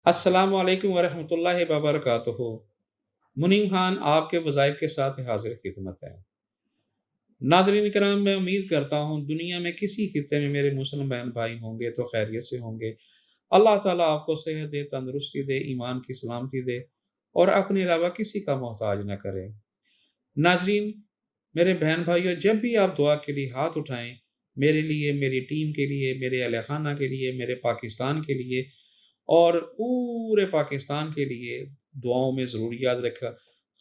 अस्सलामु अलैकुम वरहमतुल्लाहि वबरकातुहू। मुनीम खान आपके वज़ाइफ के साथ हाज़िर खिदमत है। नाज़रीन किराम, मैं उम्मीद करता हूँ दुनिया में किसी खित्ते में मेरे मुस्लिम बहन भाई होंगे तो खैरियत से होंगे। अल्लाह ताला आपको सेहत दे, तंदुरुस्ती दे, ईमान की सलामती दे और अपने अलावा किसी का मोहताज न करे। नाज़रीन, मेरे बहन भाइयों, जब भी आप दुआ के लिए हाथ उठाएँ, मेरे लिए, मेरी टीम के लिए, मेरे अहल खाना के लिए, मेरे पाकिस्तान के लिए और पूरे पाकिस्तान के लिए दुआओं में ज़रूर याद रखा।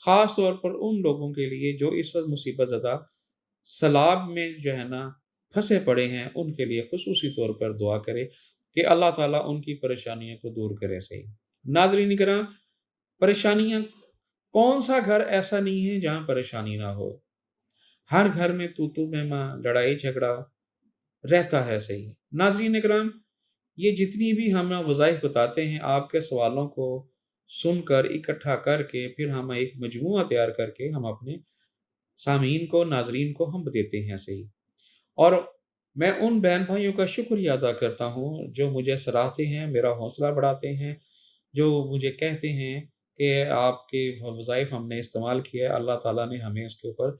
ख़ास तौर पर उन लोगों के लिए जो इस वक़्त मुसीबत ज़दा सैलाब में जो है ना फँसे पड़े हैं, उनके लिए ख़ुसूसी तौर पर दुआ करें कि अल्लाह ताला उनकी परेशानियों को दूर करे सही। नाज़रीन किराम, परेशानियाँ, कौन-सा घर ऐसा नहीं है जहाँ परेशानी ना हो। हर घर में तू-तू मैं-मैं, लड़ाई-झगड़ा रहता है सही। नाज़रीन इकराम, ये जितनी भी हम वज़ाइफ बताते हैं, आपके सवालों को सुनकर इकट्ठा करके फिर हम एक मजमूआ तैयार करके हम अपने सामीन को, नाज़रीन को हम देते हैं सही। और मैं उन बहन-भाइयों का शुक्रिया अदा करता हूँ जो मुझे सराहते हैं, मेरा हौसला बढ़ाते हैं, जो मुझे कहते हैं कि आपके वज़ाइफ हमने इस्तेमाल किया है, अल्लाह ताला ने हमें उसके ऊपर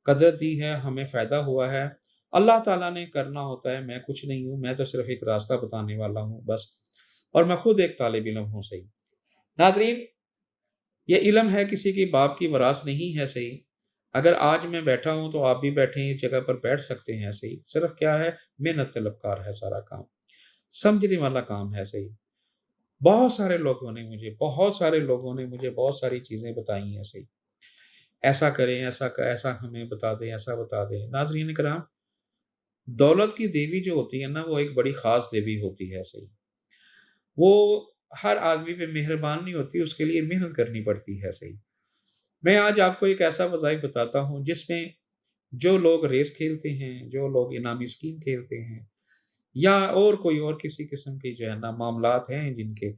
कदरत दी है, हमें फ़ायदा हुआ है। अल्लाह ताला ने करना होता है, मैं कुछ नहीं हूँ, मैं तो सिर्फ़ एक रास्ता बताने वाला हूँ बस, और मैं खुद एक तालिब इल्म हूँ सही। नाज़रीन, ये इल्म है किसी के बाप की वरास नहीं है सही। अगर आज मैं बैठा हूँ तो आप भी बैठे हैं, इस जगह पर बैठ सकते हैं सही। सिर्फ़ क्या है, मेहनत तलबकार है सारा काम, समझने वाला काम है सही। बहुत सारे लोगों ने मुझे बहुत सारी चीज़ें बताई हैं सही। ऐसा करें, ऐसा हमें बता दें, ऐसा बता दें। नाज़रीन इकराम, दौलत की देवी जो होती है ना, वो एक बड़ी ख़ास देवी होती है सही। वो हर आदमी पे मेहरबान नहीं होती, उसके लिए मेहनत करनी पड़ती है सही। मैं आज आपको एक ऐसा वज़ाइफ बताता हूँ जिसमें जो लोग रेस खेलते हैं, जो लोग इनामी स्कीम खेलते हैं या और कोई और किसी किस्म की जो है ना मामलात हैं जिनके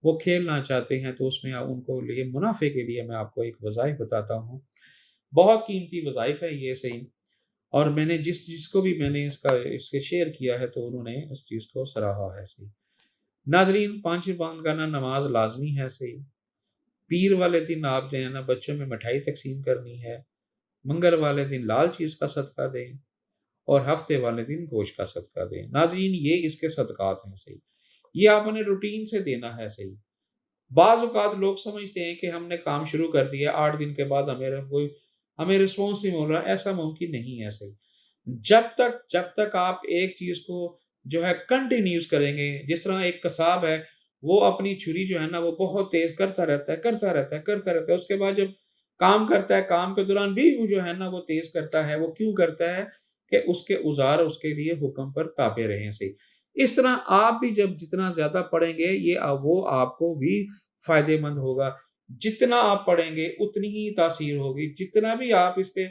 वो खेलना चाहते हैं, तो उसमें उनको लिए मुनाफ़े के लिए मैं आपको एक वज़ाइफ बताता हूँ। बहुत कीमती वज़ाइफ है ये सही। और मैंने जिसको भी मैंने इसके शेयर किया है तो उन्होंने उस चीज़ को सराहा है सही। नाज़रीन, 5 वक़्त का ना नमाज़ लाज़मी है सही। पीर वाले दिन आप जो है ना बच्चों में मिठाई तक़सीम करनी है। मंगल वाले दिन लाल चीज़ का सदका दें और हफ़्ते वाले दिन गोश्त का सदका दें। नाज़रीन, ये इसके सदक़ात हैं सही। ये आपने रूटीन से देना है सही। बाज़ औक़ात लोग समझते हैं कि हमने काम शुरू कर दिया, 8 दिन के बाद हमें रिस्पॉन्स नहीं मिल रहा, ऐसा मुमकिन नहीं है सही। जब तक आप एक चीज़ को जो है कंटिन्यूअस करेंगे, जिस तरह एक कसाब है, वो अपनी छुरी जो है ना वो बहुत तेज़ करता रहता है, करता रहता है, करता रहता है। उसके बाद जब काम करता है, काम के दौरान भी वो जो है ना वो तेज़ करता है। वो क्यों करता है? कि उसके औज़ार उसके लिए हुक्म पर ताबे रहें सही। इस तरह आप भी जब जितना ज़्यादा पढ़ेंगे, वो आपको भी फ़ायदेमंद होगा। जितना आप पढ़ेंगे उतनी ही तासीर होगी, जितना भी आप इस पे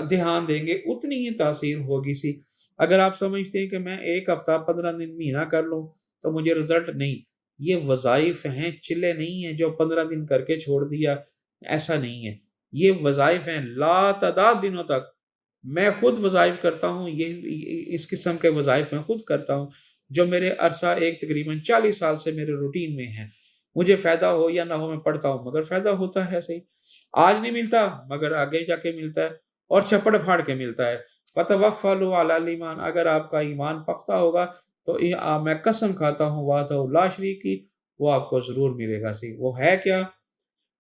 ध्यान देंगे उतनी ही तासीर होगी सी। अगर आप समझते हैं कि मैं 1 हफ़्ता, 15 दिन, महीना कर लूँ तो मुझे रिज़ल्ट नहीं, ये वज़ाइफ़ हैं, चिल्ले नहीं हैं जो 15 दिन करके छोड़ दिया, ऐसा नहीं है। ये वज़ाइफ़ हैं लातादाद दिनों तक। मैं खुद वज़ाइफ़ करता हूँ, ये इस किस्म के वज़ाइफ़ मैं खुद करता हूँ, जो मेरे अरसा एक तकरीबन 40 साल से मेरे रूटीन में हैं। मुझे फ़ायदा हो या ना हो, मैं पढ़ता हूँ, मगर फ़ायदा होता है सही। आज नहीं मिलता, मगर आगे जाके मिलता है और चपड़-फाड़ के मिलता है। फ़तवफ़्फ़लू अलल ईमान, अगर आपका ईमान पख्ता होगा तो मैं कसम खाता हूँ वहदहू ला शरीक की, वो आपको ज़रूर मिलेगा सही। वो है क्या?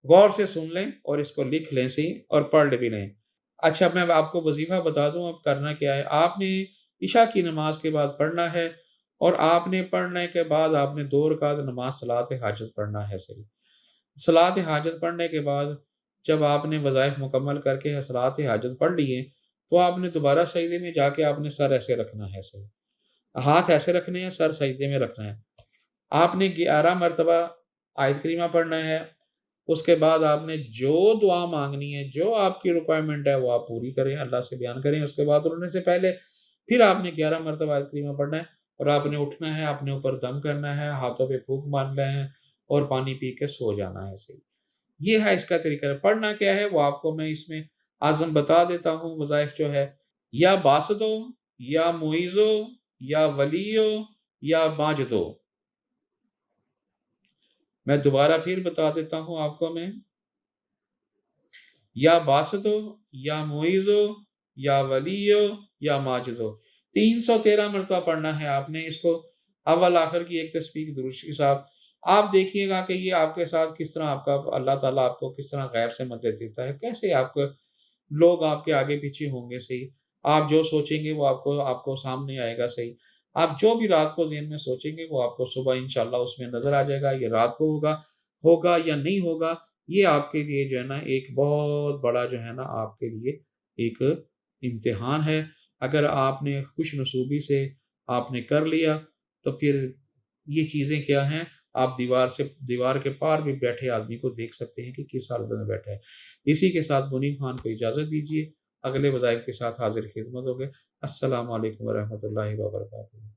गौर से सुन लें और इसको लिख लें सही और पढ़ भी लें। अच्छा, मैं अब आपको वज़ीफ़ा बता दूँ अब करना क्या है। आपने इशा की नमाज़ के बाद पढ़ना है और आपने पढ़ने के बाद आपने 2 रकात नमाज़ सलात हाजत पढ़ना है सही। सलात हाजत पढ़ने के बाद जब आपने वज़ाइफ मुकम्मल करके सलात हाजत पढ़ ली है, तो आपने दोबारा सजदे में जाके आपने सर ऐसे रखना है सही। हाथ ऐसे रखने हैं, सर सजदे में रखना है। आपने 11 मरतबा आयत करीमा पढ़ना है। उसके बाद आपने जो दुआ माँगनी है, जो आपकी रिक्वायरमेंट है, वो आप पूरी करें, अल्लाह से बयान करें। उसके बाद उठने से पहले फिर आपने 11 मरतबा आयत करीमा पढ़ना है और आपने उठना है, अपने ऊपर दम करना है, हाथों पे फूँक मारना है और पानी पी के सो जाना है सही। ये है इसका तरीका। पढ़ना क्या है वो आपको मैं इसमें आज़म बता देता हूँ। वज़ाइफ जो है, या बासतो, या मुइज़ो, या वलियो, या माजदो। میں دوبارہ پھر بتا دیتا ہوں آپ کو میں، یا باسطو، یا معیذو، یا ولیو، یا ماجدو، 313 مرتبہ پڑھنا ہے آپ نے اس کو، اول آخر کی ایک تسبیح درود کے ساتھ۔ آپ دیکھیے گا کہ یہ آپ کے ساتھ کس طرح آپ کا اللہ تعالیٰ آپ کو کس طرح غیب سے مدد دیتا ہے، کیسے آپ کو لوگ آپ کے آگے پیچھے ہوں گے صحیح، آپ جو سوچیں گے وہ آپ کو سامنے آئے گا صحیح، آپ جو بھی رات کو ذہن میں سوچیں گے وہ آپ کو صبح انشاءاللہ اس میں نظر آ جائے گا، یہ رات کو ہوگا یا نہیں ہوگا، یہ آپ کے لیے جو ہے نا ایک بہت بڑا جو ہے نا آپ کے لیے ایک امتحان ہے۔ اگر آپ نے خوش نصیبی سے آپ نے کر لیا تو پھر یہ چیزیں کیا ہیں، آپ دیوار کے پار بھی بیٹھے آدمی کو دیکھ سکتے ہیں کہ کس حالت میں بیٹھا ہے۔ اسی کے ساتھ منیب خان کو اجازت دیجیے، اگلے وظائف کے ساتھ حاضر خدمت ہوگے۔ السلام علیکم ورحمۃ اللہ وبرکاتہ۔